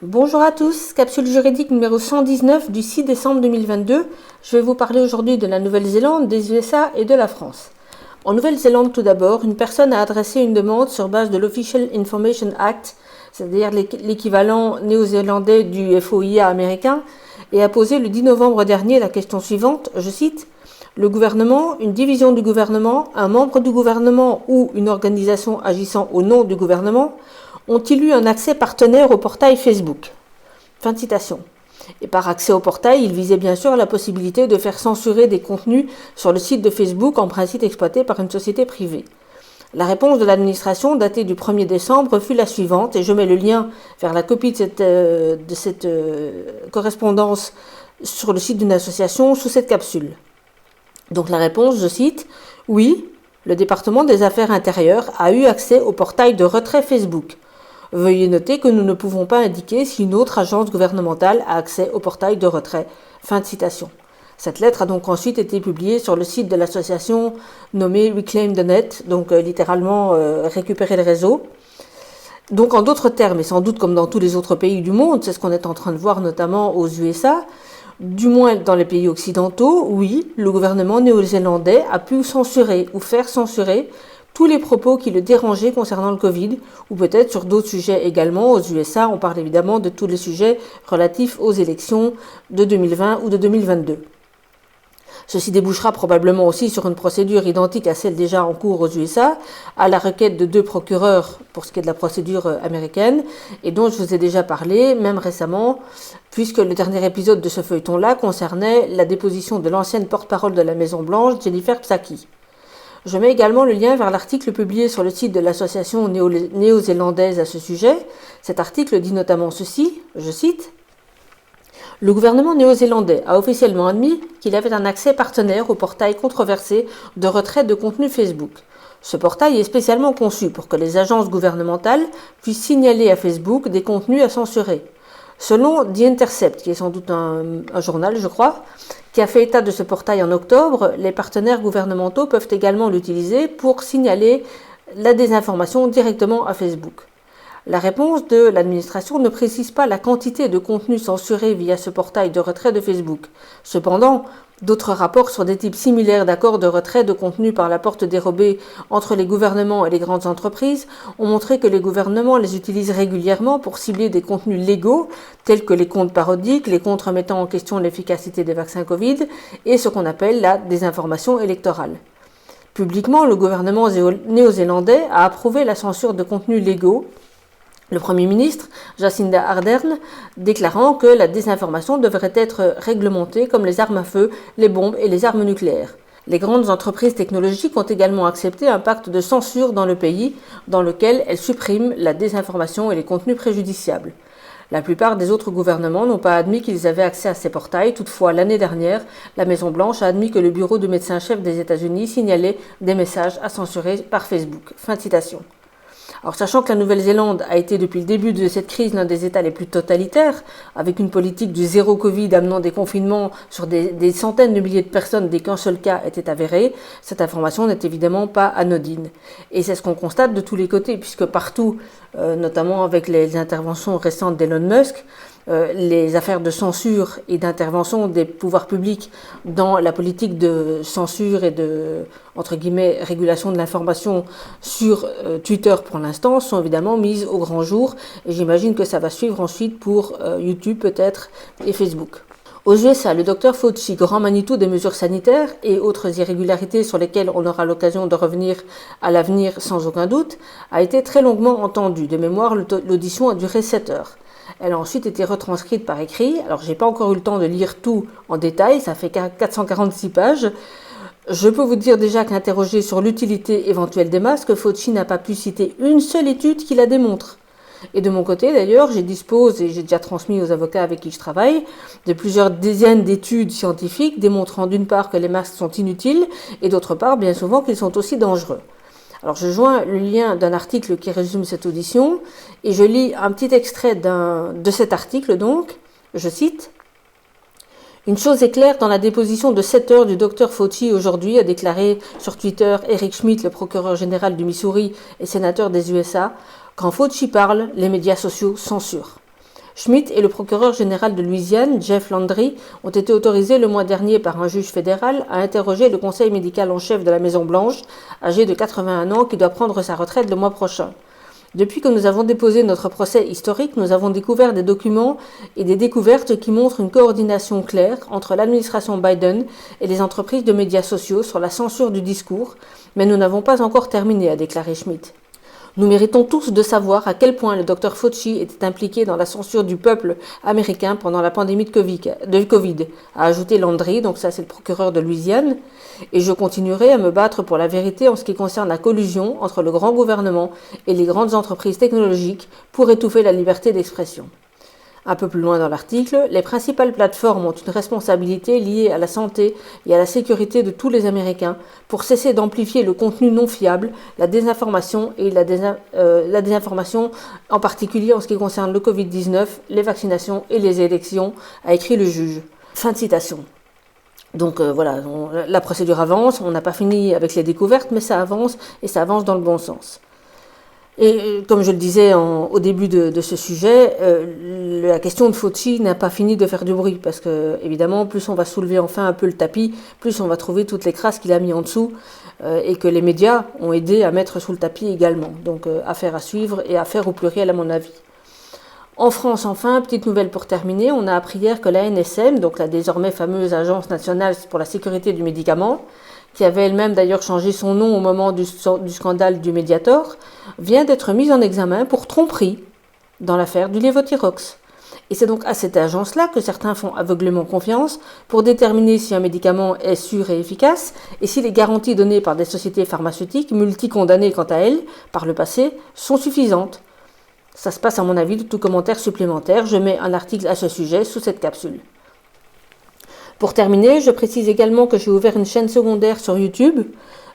Bonjour à tous, capsule juridique numéro 119 du 6 décembre 2022. Je vais vous parler aujourd'hui de la Nouvelle-Zélande, des USA et de la France. En Nouvelle-Zélande, tout d'abord, une personne a adressé une demande sur base de l'Official Information Act, c'est-à-dire l'équivalent néo-zélandais du FOIA américain, et a posé le 10 novembre dernier la question suivante, je cite: le gouvernement, une division du gouvernement, un membre du gouvernement ou une organisation agissant au nom du gouvernement ont-ils eu un accès partenaire au portail Facebook? Fin de citation. Et par accès au portail, il visait bien sûr la possibilité de faire censurer des contenus sur le site de Facebook, en principe exploité par une société privée. La réponse de l'administration, datée du 1er décembre, fut la suivante, et je mets le lien vers la copie de cette correspondance sur le site d'une association sous cette capsule. Donc la réponse, je cite: oui, le département des affaires intérieures a eu accès au portail de retrait Facebook. Veuillez noter que nous ne pouvons pas indiquer si une autre agence gouvernementale a accès au portail de retrait. Fin de citation. Cette lettre a donc ensuite été publiée sur le site de l'association nommée Reclaim the Net, donc littéralement récupérer le réseau. Donc en d'autres termes, et sans doute comme dans tous les autres pays du monde, c'est ce qu'on est en train de voir notamment aux USA, du moins dans les pays occidentaux, oui, le gouvernement néo-zélandais a pu censurer ou faire censurer tous les propos qui le dérangeaient concernant le Covid, ou peut-être sur d'autres sujets également. Aux USA, on parle évidemment de tous les sujets relatifs aux élections de 2020 ou de 2022. Ceci débouchera probablement aussi sur une procédure identique à celle déjà en cours aux USA, à la requête de 2 procureurs pour ce qui est de la procédure américaine, et dont je vous ai déjà parlé, même récemment, puisque le dernier épisode de ce feuilleton-là concernait la déposition de l'ancienne porte-parole de la Maison-Blanche, Jennifer Psaki. Je mets également le lien vers l'article publié sur le site de l'association néo-zélandaise à ce sujet. Cet article dit notamment ceci, je cite: le gouvernement néo-zélandais a officiellement admis qu'il avait un accès partenaire au portail controversé de retrait de contenu Facebook. Ce portail est spécialement conçu pour que les agences gouvernementales puissent signaler à Facebook des contenus à censurer. Selon The Intercept, qui est sans doute un journal, je crois, qui a fait état de ce portail en octobre, les partenaires gouvernementaux peuvent également l'utiliser pour signaler la désinformation directement à Facebook. La réponse de l'administration ne précise pas la quantité de contenu censuré via ce portail de retrait de Facebook. Cependant, d'autres rapports sur des types similaires d'accords de retrait de contenu par la porte dérobée entre les gouvernements et les grandes entreprises ont montré que les gouvernements les utilisent régulièrement pour cibler des contenus légaux, tels que les comptes parodiques, les comptes remettant en question l'efficacité des vaccins Covid et ce qu'on appelle la désinformation électorale. Publiquement, le gouvernement néo-zélandais a approuvé la censure de contenus légaux, le Premier ministre, Jacinda Ardern, déclarant que la désinformation devrait être réglementée comme les armes à feu, les bombes et les armes nucléaires. Les grandes entreprises technologiques ont également accepté un pacte de censure dans le pays, dans lequel elles suppriment la désinformation et les contenus préjudiciables. La plupart des autres gouvernements n'ont pas admis qu'ils avaient accès à ces portails. Toutefois, l'année dernière, la Maison-Blanche a admis que le bureau du médecin-chef des États-Unis signalait des messages à censurer par Facebook. Fin de citation. Alors, sachant que la Nouvelle-Zélande a été depuis le début de cette crise l'un des États les plus totalitaires, avec une politique du zéro Covid amenant des confinements sur des centaines de milliers de personnes dès qu'un seul cas était avéré, cette information n'est évidemment pas anodine. Et c'est ce qu'on constate de tous les côtés, puisque partout, notamment avec les interventions récentes d'Elon Musk, les affaires de censure et d'intervention des pouvoirs publics dans la politique de censure et de, entre guillemets, régulation de l'information sur Twitter pour l'instant sont évidemment mises au grand jour, et j'imagine que ça va suivre ensuite pour YouTube peut-être et Facebook. Aux USA, le Dr Fauci, grand Manitou des mesures sanitaires et autres irrégularités sur lesquelles on aura l'occasion de revenir à l'avenir sans aucun doute, a été très longuement entendu. De mémoire, l'audition a duré 7 heures. Elle a ensuite été retranscrite par écrit. Alors, j'ai pas encore eu le temps de lire tout en détail, ça fait 446 pages. Je peux vous dire déjà qu'interrogé sur l'utilité éventuelle des masques, Fauci n'a pas pu citer une seule étude qui la démontre. Et de mon côté, d'ailleurs, j'ai déjà transmis aux avocats avec qui je travaille, de plusieurs dizaines d'études scientifiques démontrant d'une part que les masques sont inutiles et d'autre part, bien souvent, qu'ils sont aussi dangereux. Alors je joins le lien d'un article qui résume cette audition et je lis un petit extrait de cet article donc, je cite: une chose est claire dans la déposition de 7 heures du Dr Fauci aujourd'hui, a déclaré sur Twitter Eric Schmidt, le procureur général du Missouri et sénateur des USA, quand Fauci parle, les médias sociaux censurent. Schmidt et le procureur général de Louisiane, Jeff Landry, ont été autorisés le mois dernier par un juge fédéral à interroger le conseil médical en chef de la Maison-Blanche, âgé de 81 ans, qui doit prendre sa retraite le mois prochain. Depuis que nous avons déposé notre procès historique, nous avons découvert des documents et des découvertes qui montrent une coordination claire entre l'administration Biden et les entreprises de médias sociaux sur la censure du discours, mais nous n'avons pas encore terminé, a déclaré Schmidt. Nous méritons tous de savoir à quel point le Dr Fauci était impliqué dans la censure du peuple américain pendant la pandémie de Covid, a ajouté Landry, donc ça c'est le procureur de Louisiane, et je continuerai à me battre pour la vérité en ce qui concerne la collusion entre le grand gouvernement et les grandes entreprises technologiques pour étouffer la liberté d'expression. Un peu plus loin dans l'article, les principales plateformes ont une responsabilité liée à la santé et à la sécurité de tous les Américains pour cesser d'amplifier le contenu non fiable, la désinformation et la désinformation en particulier en ce qui concerne le Covid-19, les vaccinations et les élections, a écrit le juge. Fin de citation. Donc voilà, la procédure avance, on n'a pas fini avec les découvertes, mais ça avance et ça avance dans le bon sens. Et comme je le disais au début de ce sujet, la question de Fauci n'a pas fini de faire du bruit, parce que évidemment, plus on va soulever enfin un peu le tapis, plus on va trouver toutes les crasses qu'il a mis en dessous, et que les médias ont aidé à mettre sous le tapis également. Donc affaire à suivre et affaire au pluriel à mon avis. En France, enfin, petite nouvelle pour terminer, on a appris hier que la NSM, donc la désormais fameuse Agence nationale pour la sécurité du médicament, qui avait elle-même d'ailleurs changé son nom au moment du scandale du Mediator, vient d'être mise en examen pour tromperie dans l'affaire du Levothyrox. Et c'est donc à cette agence-là que certains font aveuglément confiance pour déterminer si un médicament est sûr et efficace et si les garanties données par des sociétés pharmaceutiques, multicondamnées quant à elles, par le passé, sont suffisantes. Ça se passe à mon avis de tout commentaire supplémentaire. Je mets un article à ce sujet sous cette capsule. Pour terminer, je précise également que j'ai ouvert une chaîne secondaire sur YouTube.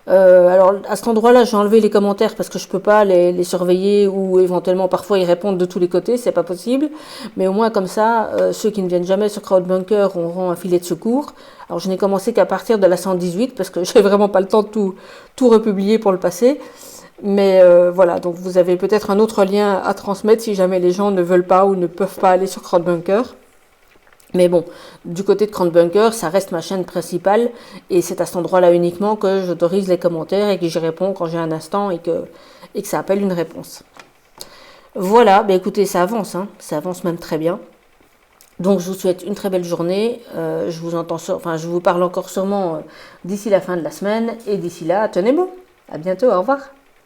Alors à cet endroit-là, j'ai enlevé les commentaires parce que je peux pas les surveiller ou éventuellement parfois y répondre de tous les côtés, c'est pas possible. Mais au moins comme ça, ceux qui ne viennent jamais sur Crowdbunker auront un filet de secours. Alors je n'ai commencé qu'à partir de la 118 parce que j'ai vraiment pas le temps de tout republier pour le passer. Mais voilà, donc vous avez peut-être un autre lien à transmettre si jamais les gens ne veulent pas ou ne peuvent pas aller sur Crowdbunker. Mais bon, du côté de Crowdbunker, ça reste ma chaîne principale et c'est à cet endroit-là uniquement que j'autorise les commentaires et que j'y réponds quand j'ai un instant et que ça appelle une réponse. Voilà, bah écoutez, ça avance même très bien. Donc je vous souhaite une très belle journée. Je vous parle encore sûrement d'ici la fin de la semaine et d'ici là, tenez bon. À bientôt, au revoir.